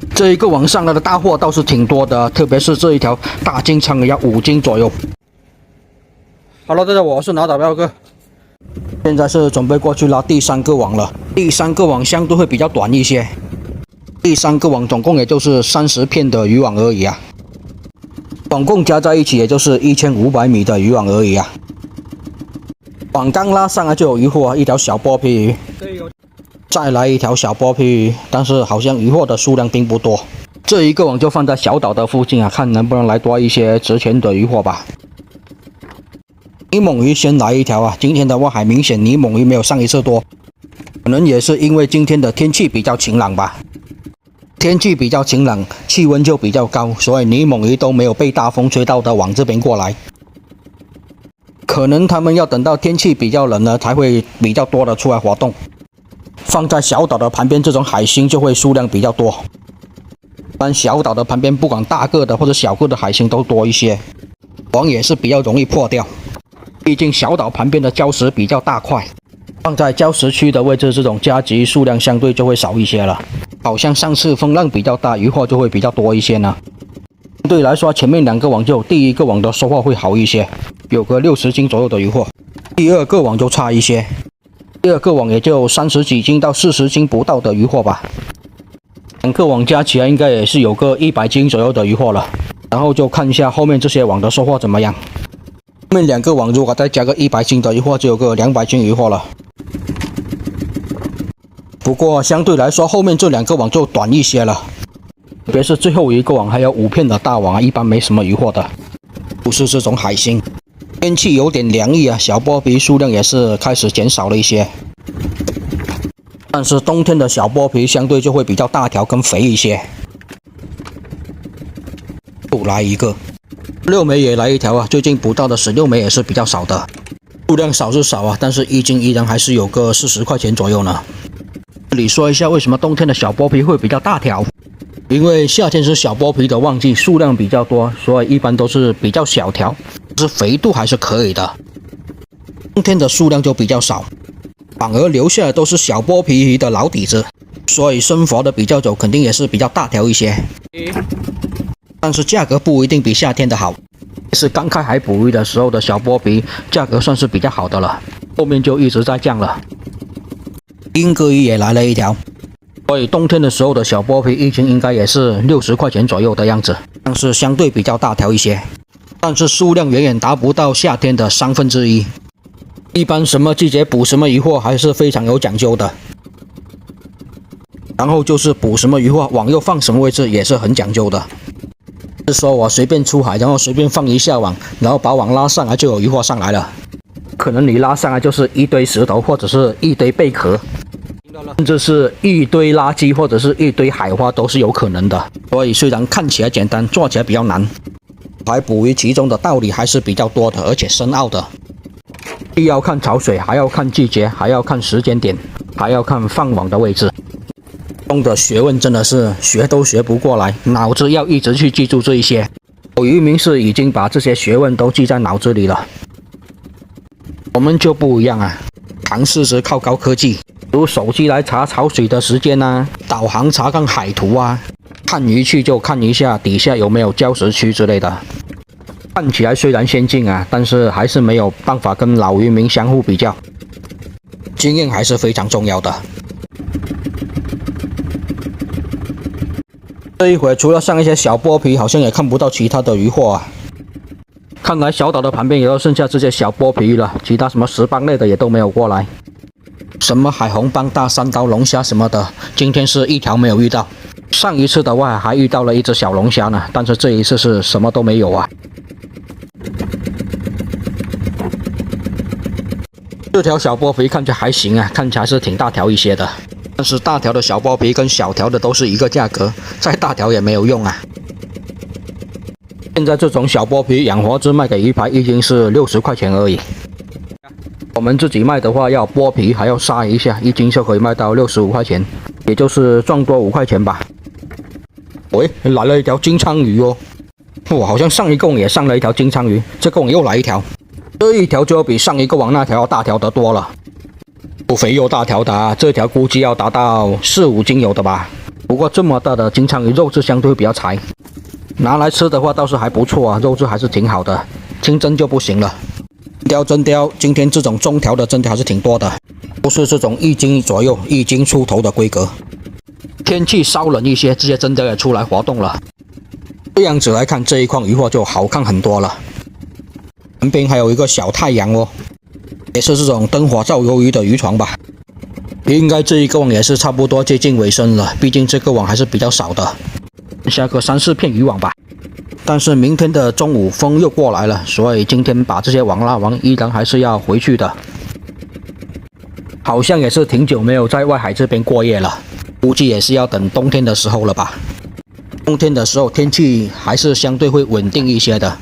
这一个网上来的大货倒是挺多的，特别是这一条大金枪也要5斤左右。Hello， 大家好，我是脑打彪哥。现在是准备过去拉第3个网了。第3个网相对会比较短一些，第3个网总共也就是30片的渔网而已啊。总共加在一起也就是1500米的渔网而已啊。网刚拉上来就有渔获，一条小剥皮鱼。再来一条小剥皮鱼，但是好像渔获的数量并不多。这一个网就放在小岛的附近啊，看能不能来多一些值钱的渔获吧。泥猛鱼先来一条啊！今天的话还明显泥猛鱼没有上一次多，可能也是因为今天的天气比较晴朗吧。天气比较晴朗，气温就比较高，所以泥猛鱼都没有被大风吹到的往这边过来。可能他们要等到天气比较冷了，才会比较多的出来活动。放在小岛的旁边，这种海星就会数量比较多。但小岛的旁边，不管大个的或者小个的海星都多一些，网也是比较容易破掉。毕竟小岛旁边的礁石比较大块，放在礁石区的位置，这种加级数量相对就会少一些了。好像上次风浪比较大，渔获就会比较多一些呢。相对来说，前面2个网就第一个网的收获会好一些，有个60斤左右的渔获。第2个网就差一些，第2个网也就30几斤到40斤不到的渔获吧。2个网加起来应该也是有个100斤左右的渔获了。然后就看一下后面这些网的收获怎么样。后面2个网如果再加个100斤的渔获，就有个200斤渔获了。不过相对来说，后面这2个网就短一些了，特别是最后一个网还有5片的大网啊，一般没什么渔获的，不是这种海星。天气有点凉意啊，小剥皮数量也是开始减少了一些。但是冬天的小剥皮相对就会比较大条跟肥一些。又来一个。16枚也来一条啊！最近捕到的16枚也是比较少的，数量少是少啊，但是1斤依然还是有个40块钱左右呢。这里说一下为什么冬天的小剥皮会比较大条，因为夏天是小剥皮的旺季，数量比较多，所以一般都是比较小条，是肥度还是可以的。冬天的数量就比较少，反而留下的都是小剥皮鱼的老底子，所以生活的比较久，肯定也是比较大条一些。但是价格不一定比夏天的好，是刚开海捕鱼的时候的小剥皮价格算是比较好的了，后面就一直在降了。英格鱼也来了一条，所以冬天的时候的小剥皮1斤应该也是60块钱左右的样子，但是相对比较大条一些，但是数量远远达不到夏天的1/3。一般什么季节捕什么渔获还是非常有讲究的。然后就是捕什么渔获，网又放什么位置也是很讲究的。是说我随便出海，然后随便放一下网，然后把网拉上来就有渔获上来了。可能你拉上来就是一堆石头，或者是一堆贝壳，甚至是一堆垃圾，或者是一堆海花都是有可能的。所以虽然看起来简单，做起来比较难。海捕鱼其中的道理还是比较多的，而且深奥的。既要看潮水，还要看季节，还要看时间点，还要看放网的位置。中的学问真的是学都学不过来，脑子要一直去记住这一些。有渔民是已经把这些学问都记在脑子里了，我们就不一样啊，尝试是靠高科技，如手机来查潮水的时间啊，导航查看海图啊，看鱼去就看一下底下有没有礁石区之类的。看起来虽然先进啊，但是还是没有办法跟老渔民相互比较，经验还是非常重要的。这一会除了上一些小剥皮，好像也看不到其他的渔获啊。看来小岛的旁边也都剩下这些小剥皮鱼了，其他什么石斑类的也都没有过来。什么海红斑、大三刀龙虾什么的，今天是一条没有遇到。上一次的话还遇到了一只小龙虾呢，但是这一次是什么都没有啊。这条小剥皮看起来还行啊，看起来是挺大条一些的。但是大条的小剥皮跟小条的都是一个价格，再大条也没有用啊。现在这种小剥皮养活只卖给鱼排1斤是60块钱而已。我们自己卖的话，要剥皮还要杀一下，1斤就可以卖到65块钱，也就是赚多5块钱吧。喂，来了一条金枪鱼哦！哇，好像上一个网也上了一条金枪鱼，这个网又来一条，这一条就要比上一个网那条要大条得多了。又肥又大条的啊，这条估计要达到4、5斤有的吧。不过这么大的金枪鱼肉质相对会比较柴，拿来吃的话倒是还不错啊，肉质还是挺好的。清蒸就不行了。真鲷，今天这种中条的真的还是挺多的，都是这种1斤左右、1斤出头的规格。天气稍冷一些，这些真鲷也出来活动了。这样子来看，这一筐鱼货就好看很多了。旁边还有一个小太阳哦，也是这种灯火照鱿鱼的渔床吧。应该这一个网也是差不多接近尾声了，毕竟这个网还是比较少的，下个3、4片渔网吧。但是明天的中午风又过来了，所以今天把这些网拉完，依然还是要回去的。好像也是挺久没有在外海这边过夜了，估计也是要等冬天的时候了吧。冬天的时候天气还是相对会稳定一些的，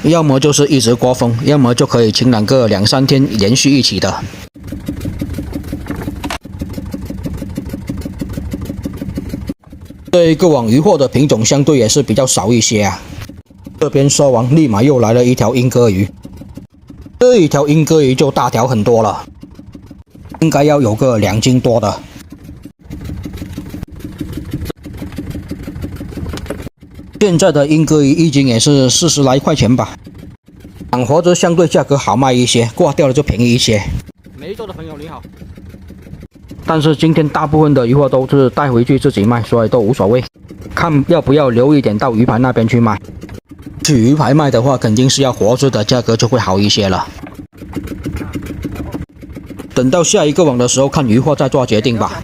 要么就是一直刮风，要么就可以晴朗个2、3天连续一起的。这一个网渔获的品种相对也是比较少一些啊。这边说完，立马又来了一条莺歌鱼。这一条莺歌鱼就大条很多了，应该要有个2斤多的。现在的莺歌鱼1斤也是40来块钱吧，养活着相对价格好卖一些，挂掉了就便宜一些。梅州的朋友你好。但是今天大部分的鱼货都是带回去自己卖，所以都无所谓，看要不要留一点到鱼排那边去卖。去鱼排卖的话，肯定是要活着的，价格就会好一些了。等到下一个网的时候，看鱼货再做决定吧。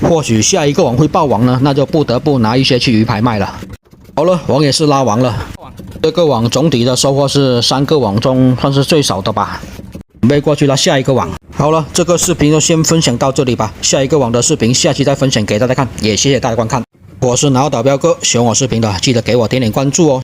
或许下一个网会爆网呢，那就不得不拿一些去鱼排卖了。好了，网也是拉完了，这个网总体的收获是3个网中算是最少的吧。准备过去拉下一个网。好了，这个视频就先分享到这里吧，下一个网的视频下期再分享给大家看，也谢谢大家观看。我是脑导彪哥，喜欢我视频的记得给我点关注哦。